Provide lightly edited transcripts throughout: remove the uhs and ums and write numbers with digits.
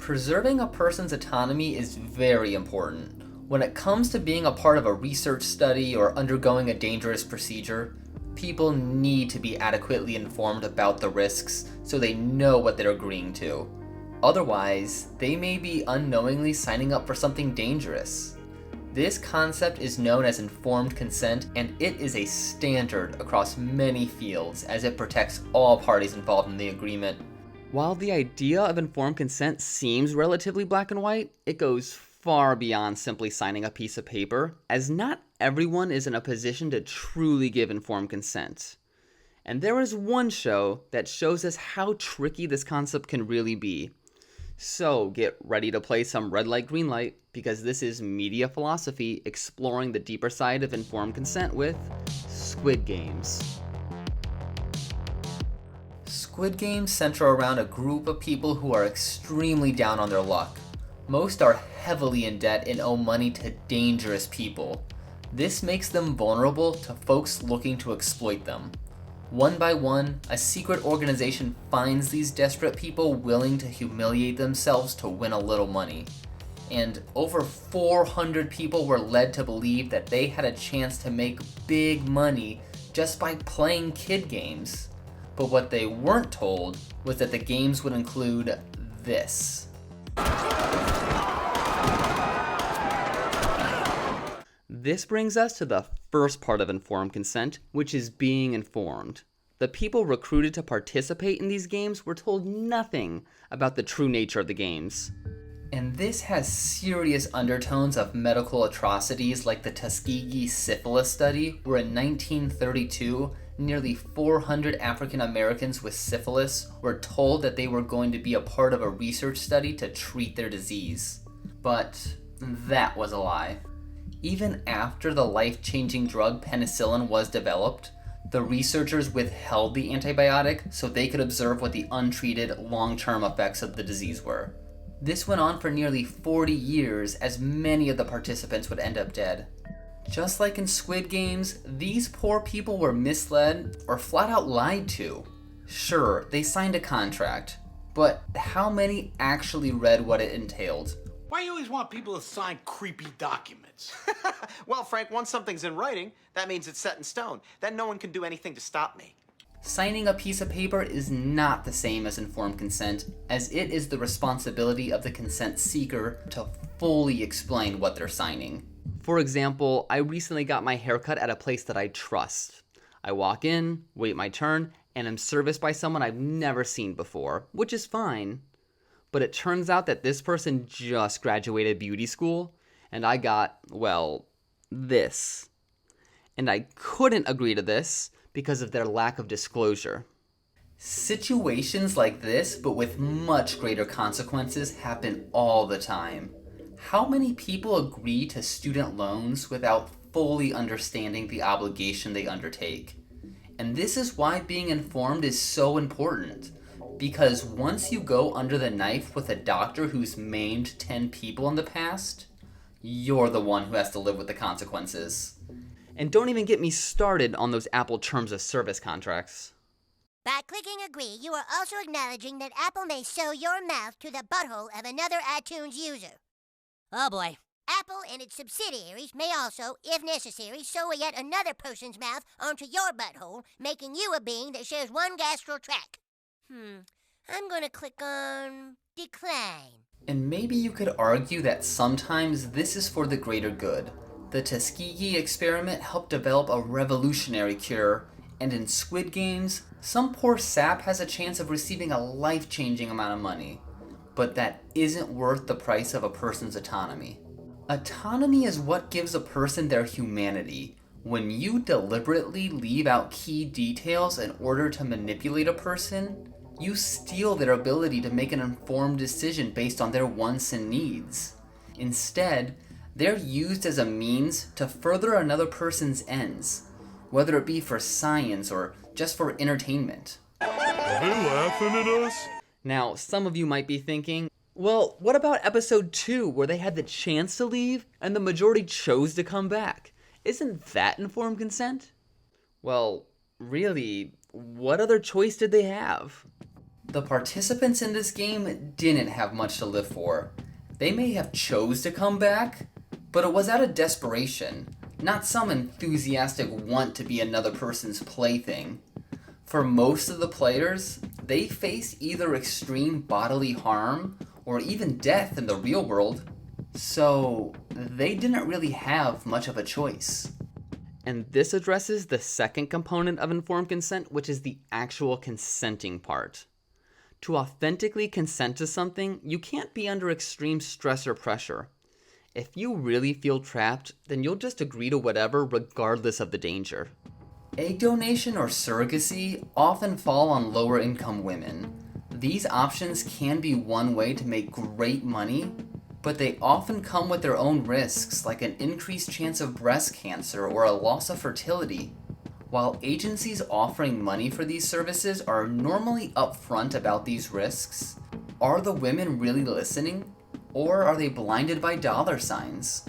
Preserving a person's autonomy is very important. When it comes to being a part of a research study or undergoing a dangerous procedure, people need to be adequately informed about the risks so they know what they're agreeing to. Otherwise, they may be unknowingly signing up for something dangerous. This concept is known as informed consent, and it is a standard across many fields as it protects all parties involved in the agreement. While the idea of informed consent seems relatively black and white, it goes far beyond simply signing a piece of paper, as not everyone is in a position to truly give informed consent. And there is one show that shows us how tricky this concept can really be. So get ready to play some red light, green light, because this is media philosophy exploring the deeper side of informed consent with Squid Games. Squid Games center around a group of people who are extremely down on their luck. Most are heavily in debt and owe money to dangerous people. This makes them vulnerable to folks looking to exploit them. One by one, a secret organization finds these desperate people willing to humiliate themselves to win a little money. And over 400 people were led to believe that they had a chance to make big money just by playing kid games. But what they weren't told was that the games would include this. This brings us to the first part of informed consent, which is being informed. The people recruited to participate in these games were told nothing about the true nature of the games. And this has serious undertones of medical atrocities like the Tuskegee syphilis study, where in 1932, nearly 400 African Americans with syphilis were told that they were going to be a part of a research study to treat their disease. But that was a lie. Even after the life-changing drug penicillin was developed, the researchers withheld the antibiotic so they could observe what the untreated long-term effects of the disease were. This went on for nearly 40 years, as many of the participants would end up dead. Just like in Squid Games, these poor people were misled or flat out lied to. Sure, they signed a contract, but how many actually read what it entailed? Why do you always want people to sign creepy documents? Well, Frank, once something's in writing, that means it's set in stone. Then no one can do anything to stop me. Signing a piece of paper is not the same as informed consent, as it is the responsibility of the consent seeker to fully explain what they're signing. For example, I recently got my haircut at a place that I trust. I walk in, wait my turn, and am serviced by someone I've never seen before, which is fine. But it turns out that this person just graduated beauty school, and I got, well, this. And I couldn't agree to this because of their lack of disclosure. Situations like this, but with much greater consequences, happen all the time. How many people agree to student loans without fully understanding the obligation they undertake? And this is why being informed is so important. Because once you go under the knife with a doctor who's maimed 10 people in the past, you're the one who has to live with the consequences. And don't even get me started on those Apple terms of service contracts. By clicking agree, you are also acknowledging that Apple may sew your mouth to the butthole of another iTunes user. Oh boy. Apple and its subsidiaries may also, if necessary, sew yet another person's mouth onto your butthole, making you a being that shares one gastral tract. I'm gonna click on decline. And maybe you could argue that sometimes this is for the greater good. The Tuskegee experiment helped develop a revolutionary cure, and in Squid Games, some poor sap has a chance of receiving a life-changing amount of money. But that isn't worth the price of a person's autonomy. Autonomy is what gives a person their humanity. When you deliberately leave out key details in order to manipulate a person, you steal their ability to make an informed decision based on their wants and needs. Instead, they're used as a means to further another person's ends, whether it be for science or just for entertainment. Are they laughing at us? Now, some of you might be thinking, well, what about episode 2 where they had the chance to leave and the majority chose to come back? Isn't that informed consent? Well, really, what other choice did they have? The participants in this game didn't have much to live for. They may have chose to come back, but it was out of desperation, not some enthusiastic want to be another person's plaything. For most of the players, they faced either extreme bodily harm or even death in the real world, so they didn't really have much of a choice. And this addresses the second component of informed consent, which is the actual consenting part. To authentically consent to something, you can't be under extreme stress or pressure. If you really feel trapped, then you'll just agree to whatever regardless of the danger. Egg donation or surrogacy often fall on lower income women. These options can be one way to make great money, but they often come with their own risks, like an increased chance of breast cancer or a loss of fertility. While agencies offering money for these services are normally upfront about these risks, are the women really listening? Or are they blinded by dollar signs?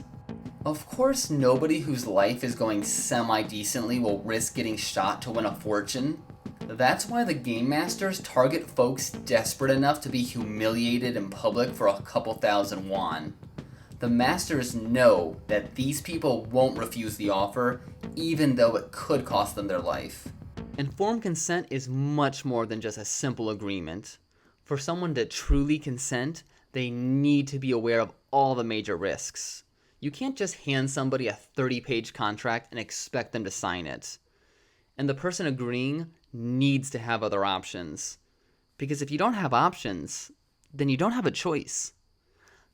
Of course, nobody whose life is going semi-decently will risk getting shot to win a fortune. That's why the game masters target folks desperate enough to be humiliated in public for a couple thousand won. The masters know that these people won't refuse the offer, even though it could cost them their life. Informed consent is much more than just a simple agreement. For someone to truly consent, they need to be aware of all the major risks. You can't just hand somebody a 30-page contract and expect them to sign it. And the person agreeing needs to have other options. Because if you don't have options, then you don't have a choice.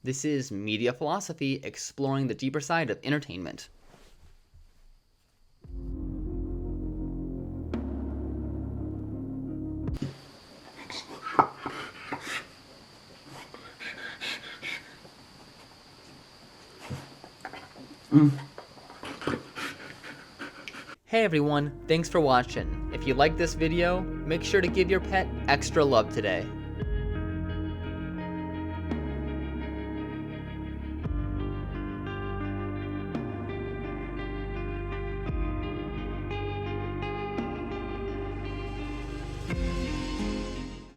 This is Media Philosophy, exploring the deeper side of entertainment. Hey everyone, thanks for watching. If you like this video, make sure to give your pet extra love today.